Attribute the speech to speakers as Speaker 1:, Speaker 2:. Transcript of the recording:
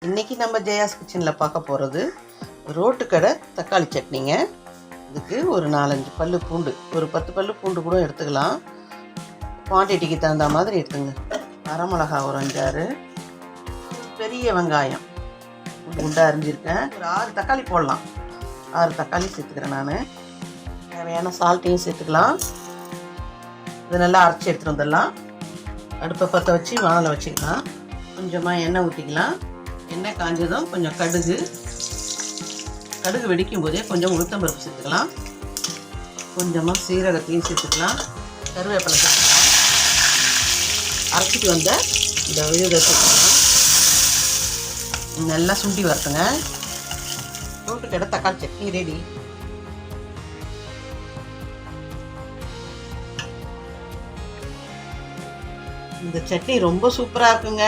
Speaker 1: இன்றைக்கி நம்ம ஜெயாஸ் கிச்சனில் பார்க்க போகிறது ரோட்டுக்கடை தக்காளி சட்னிங்க. இதுக்கு ஒரு 4-5 பல்லு பூண்டு, ஒரு 10 பல்லு பூண்டு கூட எடுத்துக்கலாம். குவான்டிட்டிக்கு தகுந்த மாதிரி எடுத்துங்க. வரமிளகா ஒரு 5-6, பெரிய வெங்காயம் குண்டாக அரிஞ்சிருக்கேன். ஒரு 6 தக்காளி போடலாம். 6 தக்காளி சேர்த்துக்கிறேன். நான் தேவையான சால்ட்டையும் சேர்த்துக்கலாம். இது நல்லா அரைச்சி எடுத்துகிட்டு வந்துடலாம். அடுப்பை பற்ற வச்சு வானலை வச்சுக்கலாம். கொஞ்சமாக எண்ணெய் ஊற்றிக்கலாம். எண்ணெய் காஞ்சதும் கொஞ்சம் கடுகு வெடிக்கும் போதே கொஞ்சம் உளுத்தம்பருப்பு சேர்த்துக்கலாம். கொஞ்சமாக சீரகத்தையும் சேர்த்துக்கலாம். கருவேப்பிலை சேர்த்துக்கலாம். அரைச்சிட்டு வந்த இந்த விழுதை சேர்த்துக்கலாம். நல்லா சுண்டி வரட்டுங்க. ரோட்டுக்கடை தக்காளி சட்னி ரெடி. இந்த சட்னி ரொம்ப சூப்பராக இருக்குங்க.